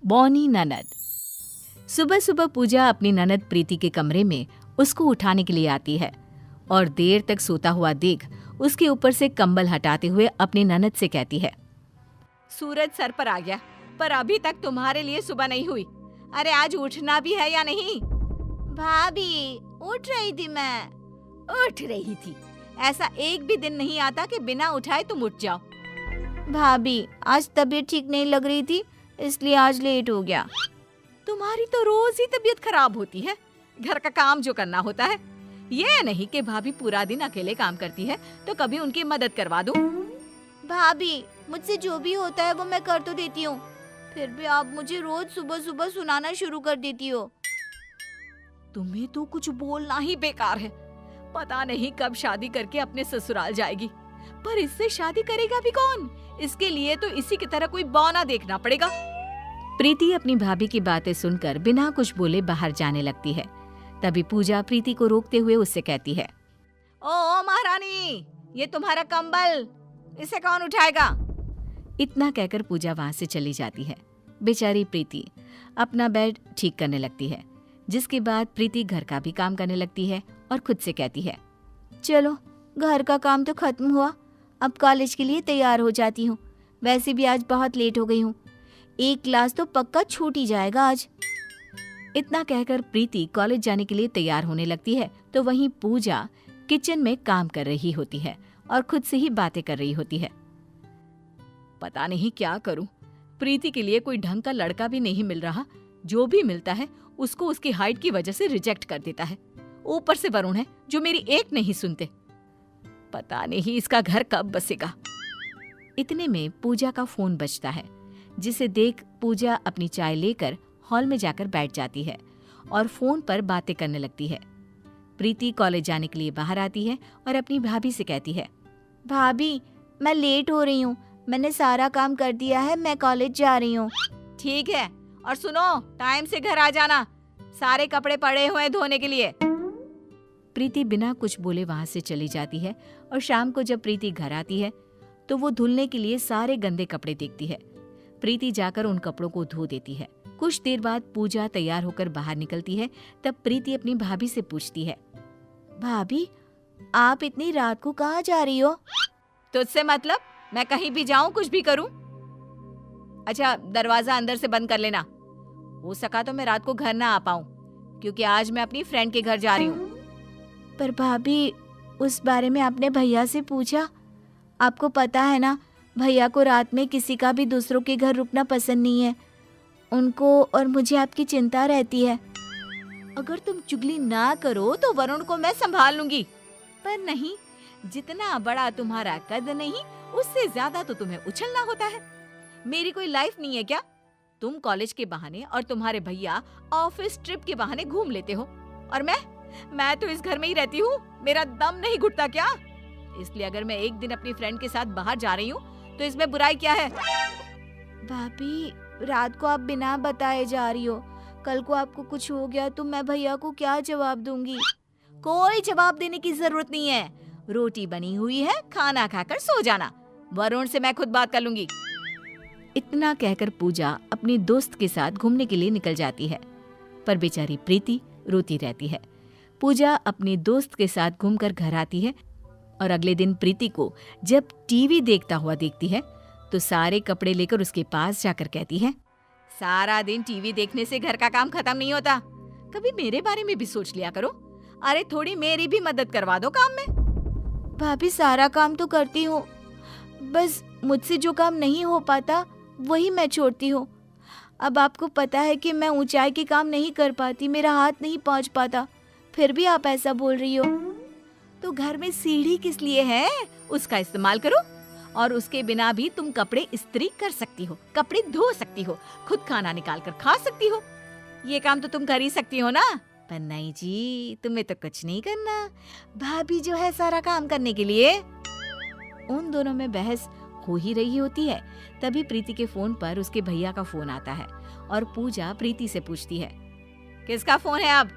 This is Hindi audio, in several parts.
बौनी ननद। सुबह सुबह पूजा अपनी ननद प्रीति के कमरे में उसको उठाने के लिए आती है और देर तक सोता हुआ देख उसके ऊपर से कंबल हटाते हुए अपनी ननद से कहती है, सूरज सर पर आ गया, पर अभी तक तुम्हारे लिए सुबह नहीं हुई। अरे आज उठना भी है या नहीं? भाभी उठ रही थी मैं। उठ रही थी? ऐसा एक भी दिन नहीं आता कि बिना उठाए तुम उठ जाओ। भाभी आज तबीयत ठीक नहीं लग रही थी, इसलिए आज लेट हो गया। तुम्हारी तो रोज ही तबीयत खराब होती है, घर का काम जो करना होता है। ये नहीं कि भाभी पूरा दिन अकेले काम करती है तो कभी उनकी मदद करवा दूं। भाभी मुझसे जो भी होता है वो मैं कर तो देती हूँ, फिर भी आप मुझे रोज सुबह सुबह सुनाना शुरू कर देती हो। तुम्हें तो कुछ बोलना ही बेकार है। पता नहीं कब शादी करके अपने ससुराल जाएगी, पर इससे शादी करेगा भी कौन? इसके लिए तो इसी की तरह कोई बौना देखना पड़ेगा। प्रीति अपनी भाभी की बातें सुनकर बिना कुछ बोले बाहर जाने लगती है। तभी पूजा प्रीति को रोकते हुए उससे कहती है, ओ महारानी, ये तुम्हारा कंबल, इसे कौन उठाएगा? इतना कहकर पूजा वहां से चली जाती है। बेचारी प्रीति अपना बेड ठीक करने लगती है, जिसके बाद प्रीति घर का भी काम करने लगती है और खुद से कहती है, चलो घर का काम तो खत्म हुआ, अब कॉलेज के लिए तैयार हो जाती हूँ। वैसे भी आज बहुत लेट हो गई हूँ, एक क्लास तो पक्का छूट ही जाएगा आज। इतना कहकर प्रीति कॉलेज जाने के लिए तैयार होने लगती है तो वहीं पूजा किचन में काम कर रही होती है और खुद से ही बातें कर रही होती है। पता नहीं क्या करूं, प्रीति के लिए कोई ढंग का लड़का भी नहीं मिल रहा। जो भी मिलता है उसको उसकी हाइट की वजह से रिजेक्ट कर देता है। ऊपर से वरुण है जो मेरी एक नहीं सुनते। पता नहीं इसका घर कब बसेगा। इतने में पूजा का फोन बजता है, जिसे देख पूजा अपनी चाय लेकर हॉल में जाकर बैठ जाती है और फोन पर बातें करने लगती है। प्रीति कॉलेज जाने के लिए बाहर आती है और अपनी भाभी से कहती है, भाभी मैं लेट हो रही हूँ, मैंने सारा काम कर दिया है, मैं कॉलेज जा रही हूँ। ठीक है, और सुनो टाइम से घर आ जाना, सारे कपड़े पड़े हुए हैं धोने के लिए। प्रीति बिना कुछ बोले वहां से चली जाती है और शाम को जब प्रीति घर आती है तो वो धुलने के लिए सारे गंदे कपड़े देखती है। प्रीति जाकर उन कपड़ों को धो देती है। कुछ देर बाद पूजा तैयार होकर बाहर निकलती है। तब प्रीति अपनी भाभी से पूछती है, भाभी आप इतनी रात को कहाँ जा रही हो? तुझसे मतलब? मैं कहीं भी जाऊं, कुछ भी करूं? अच्छा दरवाजा अंदर से बंद कर लेना। हो सका तो मैं रात को घर ना आ पाऊं, क्योंकि आज मैं अपनी फ्रेंड के घर जा रही हूँ। पर भाभी उस बारे में आपने भैया से पूछा? आपको पता है ना, भैया को रात में किसी का भी दूसरों के घर रुकना पसंद नहीं है। उनको और मुझे आपकी चिंता रहती है। अगर तुम चुगली ना करो तो वरुण को मैं संभाल लूंगी, पर नहीं, जितना बड़ा तुम्हारा कद नहीं उससे ज्यादा तो तुम्हें उछलना होता है। मेरी कोई लाइफ नहीं है क्या? तुम कॉलेज के बहाने और तुम्हारे भैया ऑफिस ट्रिप के बहाने घूम लेते हो, और मैं तो इस घर में ही रहती हूँ। मेरा दम नहीं घुटता क्या? इसलिए अगर मैं एक दिन अपनी फ्रेंड के साथ बाहर जा रही हूँ तो इसमें बुराई क्या है? भाभी रात को आप बिना बताए जा रही हो, कल को आपको कुछ हो गया तो मैं भैया को क्या जवाब दूंगी? कोई जवाब देने की जरूरत नहीं है। रोटी बनी हुई है, खाना खाकर सो जाना। वरुण से मैं खुद बात कर लूंगी। इतना कहकर पूजा अपनी दोस्त के साथ घूमने के लिए निकल जाती है, पर बेचारी प्रीति रोती रहती है। पूजा अपनी दोस्त के साथ घूमकर घर आती है और अगले दिन प्रीति को जब टीवी देखता हुआ देखती है तो सारे कपड़े लेकर उसके पास जाकर कहती है, सारा दिन टीवी देखने से घर का काम खत्म नहीं होता। कभी मेरे बारे में भी सोच लिया करो। अरे थोड़ी मेरी भी मदद करवा दो काम में। भाभी सारा काम तो करती हूँ, बस मुझसे जो काम नहीं हो पाता वही मैं छोड़ती हूँ। अब आपको पता है कि मैं ऊंचाई के काम नहीं कर पाती, मेरा हाथ नहीं पहुँच पाता, फिर भी आप ऐसा बोल रही हो। तो घर में सीढ़ी किस लिए है? उसका इस्तेमाल करो। और उसके बिना भी तुम कपड़े इस्त्री कर सकती हो, कपड़े धो सकती हो, खुद खाना निकाल कर खा सकती हो। ये काम तो तुम कर ही सकती हो ना? पर नहीं जी, तुम्हें तो कुछ नहीं करना। भाभी जो है सारा काम करने के लिए। उन दोनों में बहस हो ही रही होती है। तभी प्रीति के फोन पर उसके भैया का फोन आता है और पूजा प्रीति से पूछती है, किसका फोन है? अब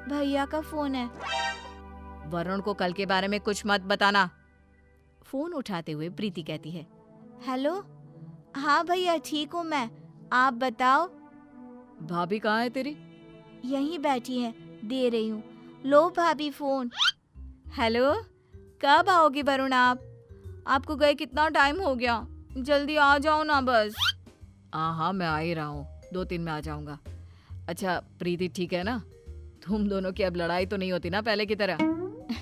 भैया का फोन है। वरुण को कल के बारे में कुछ मत बताना। फोन उठाते हुए प्रीति कहती है, हेलो, हाँ भैया ठीक हूँ मैं, आप बताओ। भाभी कहाँ है तेरी? यहीं बैठी है, दे रही हूँ। लो भाभी फोन। हेलो, कब आओगे वरुण आप? आपको गए कितना टाइम हो गया, जल्दी आ जाओ ना बस। हाँ मैं आ ही रहा हूँ, 2-3 में आ जाऊंगा। अच्छा प्रीति ठीक है ना? तुम दोनों की अब लड़ाई तो नहीं होती ना पहले की तरह?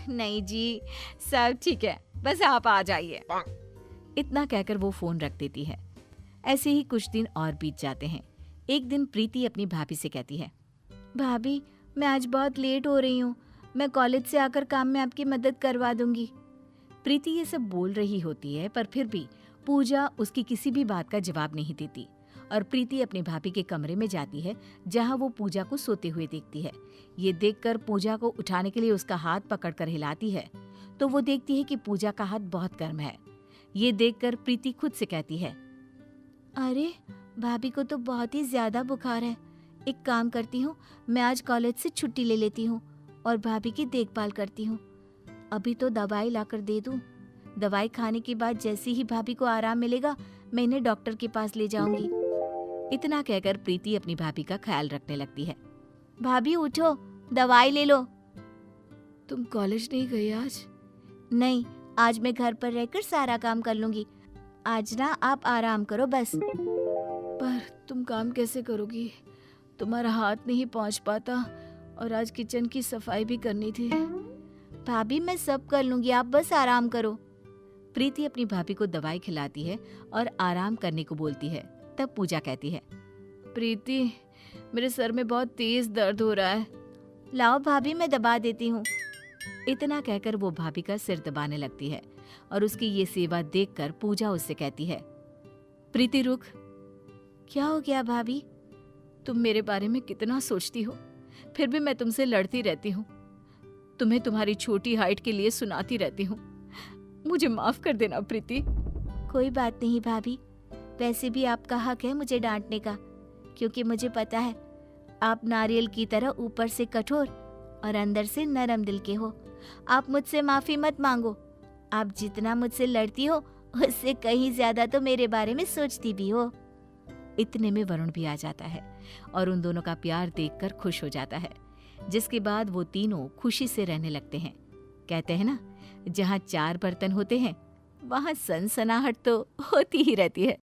नहीं जी, सब ठीक है, बस आप आ जाइए। इतना कहकर वो फोन रख देती है। ऐसे ही कुछ दिन और बीत जाते हैं। एक दिन प्रीति अपनी भाभी से कहती है, भाभी मैं आज बहुत लेट हो रही हूँ, मैं कॉलेज से आकर काम में आपकी मदद करवा दूंगी। प्रीति ये सब बोल रही होती है, पर फिर भी पूजा उसकी किसी भी बात का जवाब नहीं देती और प्रीति अपनी भाभी के कमरे में जाती है, जहाँ वो पूजा को सोते हुए देखती है। ये देखकर पूजा को उठाने के लिए उसका हाथ पकड़कर हिलाती है, तो वो देखती है कि पूजा का हाथ बहुत गर्म है। ये देखकर प्रीति खुद से कहती है, अरे भाभी को तो बहुत ही ज्यादा बुखार है। एक काम करती हूँ, मैं आज कॉलेज से छुट्टी ले लेती हूँ और भाभी की देखभाल करती हूँ। अभी तो दवाई लाकर दे दूँ। दवाई खाने के बाद जैसे ही भाभी को आराम मिलेगा, मैं इन्हें डॉक्टर के पास ले जाऊंगी। इतना कहकर प्रीति अपनी भाभी का ख्याल रखने लगती है। भाभी उठो, दवाई ले लो। तुम कॉलेज नहीं गई आज? नहीं, आज मैं घर पर रहकर सारा काम कर लूंगी। आज ना आप आराम करो बस। पर तुम काम कैसे करोगी? तुम्हारा हाथ नहीं पहुंच पाता और आज किचन की सफाई भी करनी थी। भाभी मैं सब कर लूंगी, आप बस आराम करो। प्रीति अपनी भाभी को दवाई खिलाती है और आराम करने को बोलती है। तब पूजा कहती है, प्रीति मेरे सर में बहुत तेज दर्द हो रहा है। लाओ भाभी मैं दबा देती हूँ। इतना कहकर वो भाभी का सिर दबाने लगती है और उसकी ये सेवा देखकर पूजा उससे कहती है, प्रीति रुक। क्या हो गया भाभी? तुम मेरे बारे में कितना सोचती हो, फिर भी मैं तुमसे लड़ती रहती हूँ। तुम्हें तुम्हारी छोटी हाइट के लिए सुनाती रहती हूँ। मुझे माफ कर देना प्रीति। कोई बात नहीं भाभी, वैसे भी आपका हक है मुझे डांटने का, क्योंकि मुझे पता है आप नारियल की तरह ऊपर से कठोर और अंदर से नरम दिल के हो। आप मुझसे माफी मत मांगो। आप जितना मुझसे लड़ती हो उससे कहीं ज्यादा तो मेरे बारे में सोचती भी हो। इतने में वरुण भी आ जाता है और उन दोनों का प्यार देखकर खुश हो जाता है, जिसके बाद वो तीनों खुशी से रहने लगते हैं। कहते हैं ना, जहाँ 4 बर्तन होते हैं वहाँ सनसनाहट तो होती ही रहती है।